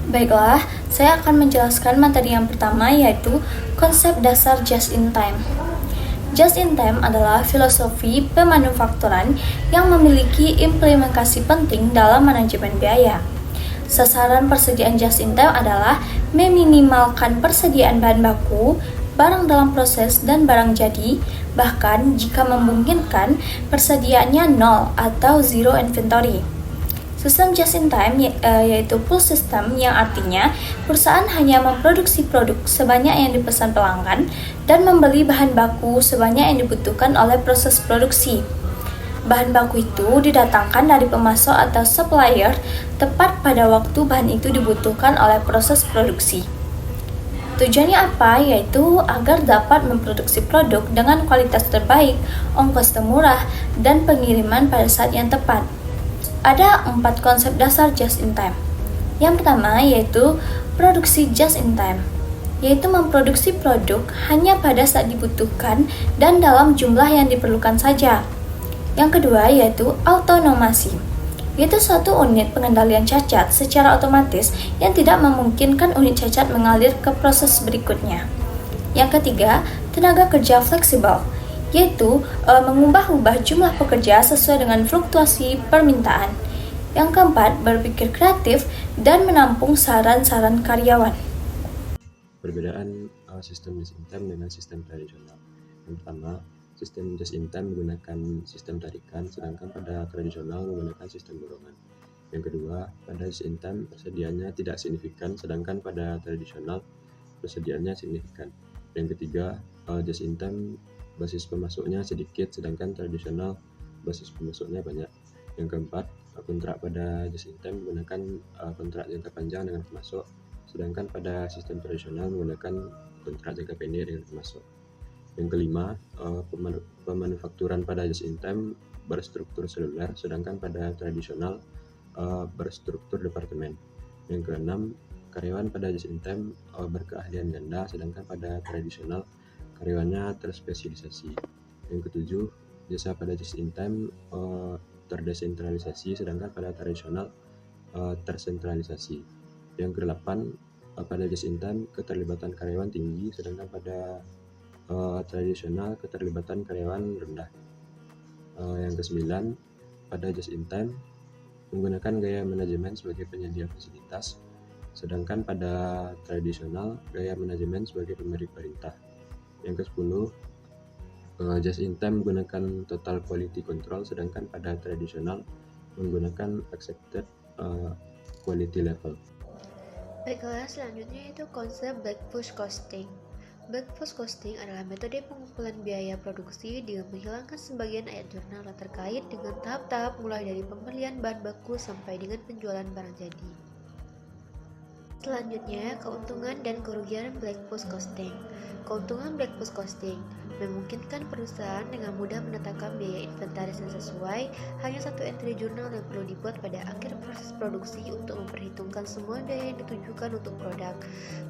Baiklah, saya akan menjelaskan materi yang pertama yaitu konsep dasar just-in-time. Just-in-time adalah filosofi pemanufakturan yang memiliki implementasi penting dalam manajemen biaya. Sasaran persediaan just-in-time adalah meminimalkan persediaan bahan baku, barang dalam proses, dan barang jadi, bahkan jika memungkinkan persediaannya nol atau zero inventory. Sistem just-in-time yaitu pull system yang artinya perusahaan hanya memproduksi produk sebanyak yang dipesan pelanggan dan membeli bahan baku sebanyak yang dibutuhkan oleh proses produksi. Bahan baku itu didatangkan dari pemasok atau supplier tepat pada waktu bahan itu dibutuhkan oleh proses produksi. Tujuannya apa? Yaitu agar dapat memproduksi produk dengan kualitas terbaik, ongkos termurah, dan pengiriman pada saat yang tepat. Ada 4 konsep dasar just-in-time. Yang pertama yaitu produksi just-in-time, yaitu memproduksi produk hanya pada saat dibutuhkan dan dalam jumlah yang diperlukan saja. Yang kedua yaitu autonomasi, yaitu suatu unit pengendalian cacat secara otomatis yang tidak memungkinkan unit cacat mengalir ke proses berikutnya. Yang ketiga, tenaga kerja fleksibel, yaitu mengubah-ubah jumlah pekerja sesuai dengan fluktuasi permintaan. Yang keempat, berpikir kreatif dan menampung saran-saran karyawan. Perbedaan sistem just-in-time dengan sistem tradisional. Yang pertama, sistem just-in-time menggunakan sistem tarikan, sedangkan pada tradisional menggunakan sistem dorongan. Yang kedua, pada just-in-time persediaannya tidak signifikan, sedangkan pada tradisional persediaannya signifikan. Yang ketiga, just-in-time basis pemasoknya sedikit, sedangkan tradisional basis pemasoknya banyak. Yang keempat, kontrak pada just-in-time menggunakan kontrak jangka panjang dengan pemasok, sedangkan pada sistem tradisional menggunakan kontrak jangka pendek dengan pemasok. Yang kelima, pemanufakturan pada just-in-time berstruktur seluler, sedangkan pada tradisional berstruktur departemen. Yang keenam, karyawan pada just-in-time berkeahlian ganda, sedangkan pada tradisional karyawannya terspesialisasi. Yang ketujuh, jasa pada just-in-time terdesentralisasi, sedangkan pada tradisional tersentralisasi. Yang kedelapan, pada just-in-time keterlibatan karyawan tinggi, sedangkan pada tradisional keterlibatan karyawan rendah. Yang kesembilan, pada just-in-time menggunakan gaya manajemen sebagai penyedia fasilitas, sedangkan pada tradisional gaya manajemen sebagai pemberi perintah. Yang ke-10, just-in-time menggunakan total quality control, sedangkan pada tradisional menggunakan accepted quality level. Baiklah, selanjutnya itu konsep back push costing. Back push costing adalah metode pengumpulan biaya produksi dengan menghilangkan sebagian ayat jurnal terkait dengan tahap-tahap mulai dari pembelian bahan baku sampai dengan penjualan barang jadi. Selanjutnya, keuntungan dan kerugian black push costing. Keuntungan black push costing memungkinkan perusahaan dengan mudah menetapkan biaya inventaris yang sesuai. Hanya satu entry jurnal yang perlu dibuat pada akhir proses produksi untuk memperhitungkan semua biaya yang ditujukan untuk produk.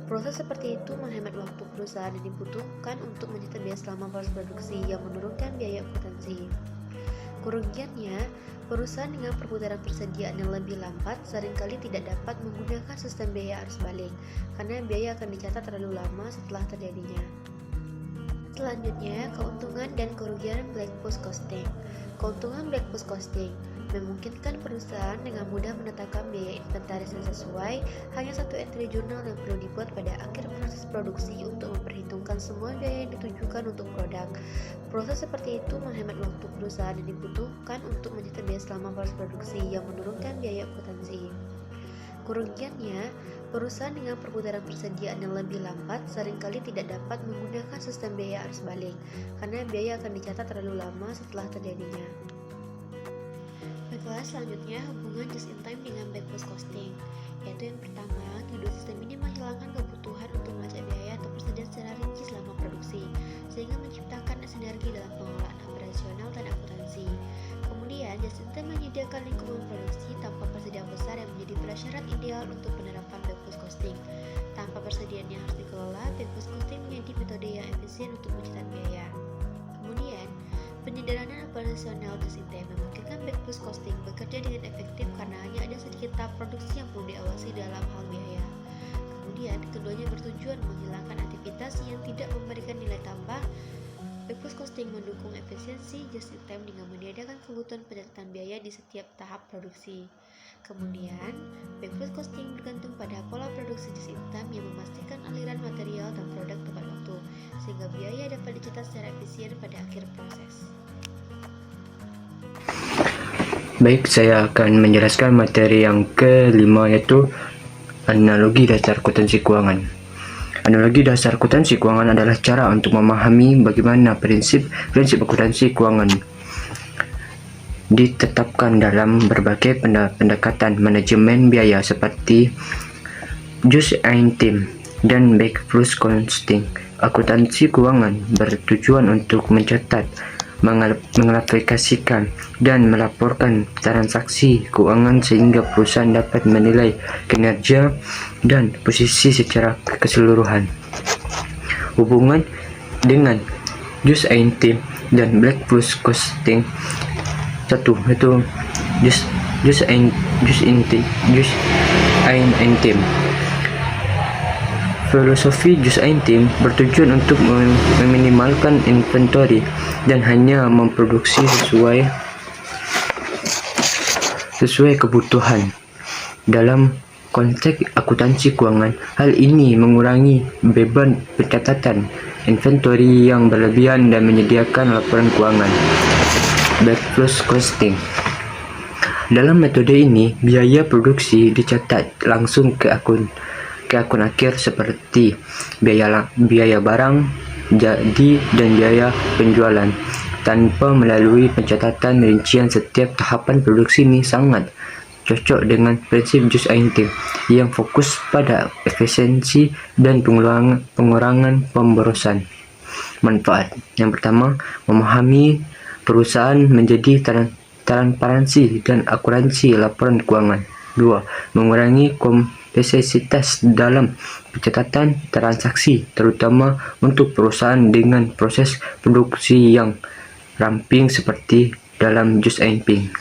Proses seperti itu menghemat waktu perusahaan yang dibutuhkan untuk menyetor biaya selama proses produksi yang menurunkan biaya akuntansi. Kerugiannya, perusahaan dengan perputaran persediaan yang lebih lambat seringkali tidak dapat menggunakan sistem biaya arus balik, karena biaya akan dicatat terlalu lama setelah terjadinya. Selanjutnya, keuntungan dan kerugian black push costing. Keuntungan black push costing memungkinkan perusahaan dengan mudah menetapkan biaya inventaris yang sesuai. Hanya satu entry jurnal yang perlu dibuat pada akhir proses produksi untuk memperhitungkan semua biaya yang ditujukan untuk produk. Proses seperti itu menghemat waktu perusahaan yang dibutuhkan untuk menyetor biaya selama proses produksi yang menurunkan biaya akuntansi. Kerugiannya, perusahaan dengan perputaran persediaan yang lebih lambat seringkali tidak dapat menggunakan sistem biaya arus balik, karena biaya akan dicatat terlalu lama setelah terjadinya. Baiklah, selanjutnya hubungan just-in-time dengan back push costing, yaitu yang pertama, kedua sistem ini menghilangkan kebutuhan untuk melacak biaya atau persediaan secara rinci selama produksi, sehingga menciptakan sinergi dalam pengelolaan operasional dan akuntansi. Kemudian, just-in-time menyediakan lingkungan produksi tanpa persediaan besar yang menjadi prasyarat ideal untuk penerapan back push costing. Tanpa persediaan yang harus dikelola, back push costing menjadi metode yang efisien untuk mencatat biaya. Kemudian, penyederhanaan operasional just-in-time memungkinkan back push costing bekerja dengan efektif karena hanya ada sedikit tahap produksi yang perlu diawasi dalam hal biaya. Kemudian, keduanya bertujuan menghilangkan aktivitas yang tidak memberikan nilai tambah. Backpost costing mendukung efisiensi just in time dengan meniadakan kebutuhan pencatatan biaya di setiap tahap produksi. Kemudian, backpost costing bergantung pada pola produksi just in time yang memastikan aliran material dan produk tepat waktu, sehingga biaya dapat dicatat secara efisien pada akhir proses. Baik, saya akan menjelaskan materi yang kelima, yaitu analogi dasar akuntansi keuangan. Analogi dasar akuntansi keuangan adalah cara untuk memahami bagaimana prinsip akuntansi keuangan ditetapkan dalam berbagai pendekatan manajemen biaya seperti just in time dan backpost costing. Akuntansi keuangan bertujuan untuk mencatat, mengaplikasikan, dan melaporkan transaksi keuangan sehingga perusahaan dapat menilai kinerja dan posisi secara keseluruhan. Hubungan dengan just in time dan backpost costing. Satu, itu just in time. Filosofi just in time bertujuan untuk meminimalkan inventory dan hanya memproduksi sesuai kebutuhan. Dalam konteks akuntansi keuangan, hal ini mengurangi beban pencatatan inventory yang berlebihan dan menyediakan laporan keuangan. Backpost costing. Dalam metode ini, biaya produksi dicatat langsung ke akun akhir seperti biaya barang jadi dan biaya penjualan, tanpa melalui pencatatan rincian setiap tahapan produksi. Ini sangat cocok dengan prinsip just in time yang fokus pada efisiensi dan pengurangan pemborosan. Manfaat yang pertama, memahami perusahaan menjadi transparansi dan akuransi laporan keuangan. 2. Mengurangi kompleksitas dalam pencatatan transaksi, terutama untuk perusahaan dengan proses produksi yang ramping seperti dalam just in time.